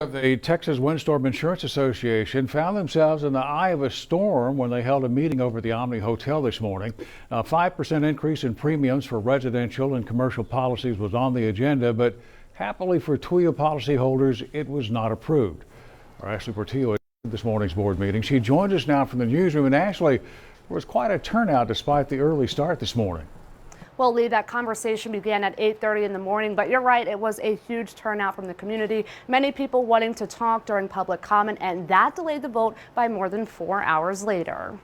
The Texas Windstorm Insurance Association found themselves in the eye of a storm when they held a meeting over at the Omni Hotel this morning. A 5% increase in premiums for residential and commercial policies was on the agenda, but happily for TWIA policyholders, it was not approved. Our Ashley Portillo at this morning's board meeting. She joins us now from the newsroom, and Ashley, there was quite a turnout despite the early start this morning. Well, Lee, that conversation began at 8:30 in the morning, but you're right, it was a huge turnout from the community. Many people wanting to talk during public comment, and that delayed the vote by more than 4 hours later.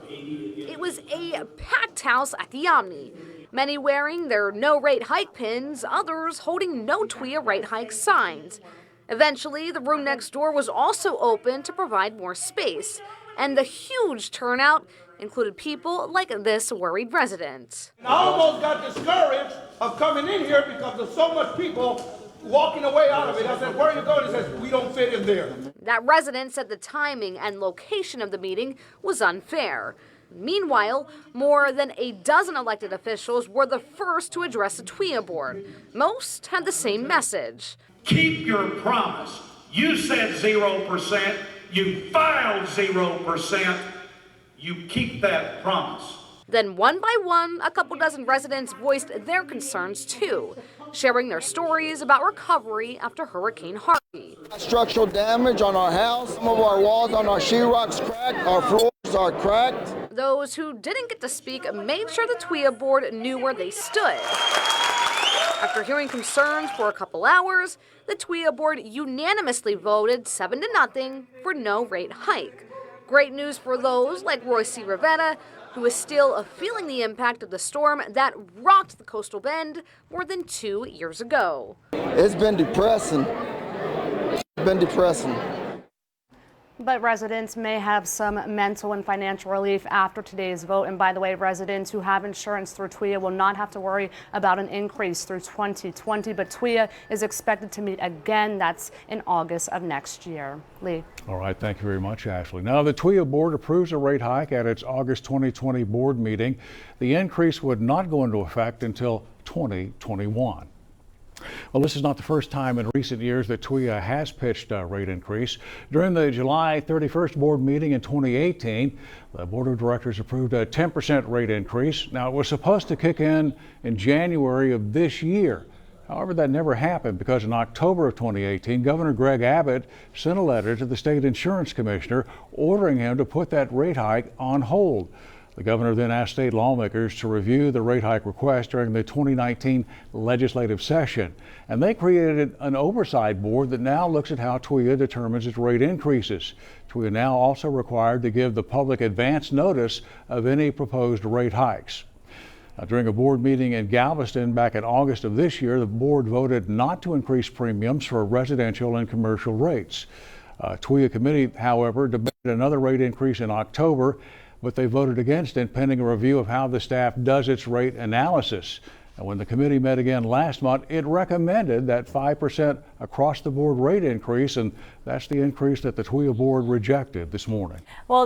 It was a packed house at the Omni. Many wearing their no rate hike pins, others holding no TWIA rate hike signs. Eventually, the room next door was also open to provide more space, and the huge turnout included people like this worried resident. I almost got discouraged of coming in here because there's so much people walking away out of it. I said, where are you going? He says, we don't fit in there. That resident said the timing and location of the meeting was unfair. Meanwhile, more than a dozen elected officials were the first to address the TWIA board. Most had the same message. Keep your promise. You said 0%. You filed 0%. You keep that promise. Then one by one, a couple dozen residents voiced their concerns too, sharing their stories about recovery after Hurricane Harvey. Structural damage on our house. Some of our walls on our sheetrock's cracked. Our floors are cracked. Those who didn't get to speak made sure the TWIA board knew where they stood. After hearing concerns for a couple hours, the TWIA board unanimously voted 7-0 for no rate hike. Great news for those like Royce C. Rivera, who is still feeling the impact of the storm that rocked the coastal bend more than 2 years ago. It's been depressing. But residents may have some mental and financial relief after today's vote. And by the way, residents who have insurance through TWIA will not have to worry about an increase through 2020. But TWIA is expected to meet again. That's in August of next year. Lee. All right. Thank you very much, Ashley. Now, the TWIA board approves a rate hike at its August 2020 board meeting. The increase would not go into effect until 2021. Well, this is not the first time in recent years that TWIA has pitched a rate increase. During the July 31st board meeting in 2018, the board of directors approved a 10% rate increase. Now, it was supposed to kick in January of this year. However, that never happened because in October of 2018, Governor Greg Abbott sent a letter to the state insurance commissioner ordering him to put that rate hike on hold. The governor then asked state lawmakers to review the rate hike request during the 2019 legislative session. And they created an oversight board that now looks at how TWIA determines its rate increases. TWIA now also required to give the public advance notice of any proposed rate hikes. During a board meeting in Galveston back in August of this year, the board voted not to increase premiums for residential and commercial rates. TWIA committee, however, debated another rate increase in October, but they voted against it pending a review of how the staff does its rate analysis. And when the committee met again last month, it recommended that 5% across the board rate increase, and that's the increase that the TWIA board rejected this morning. Well,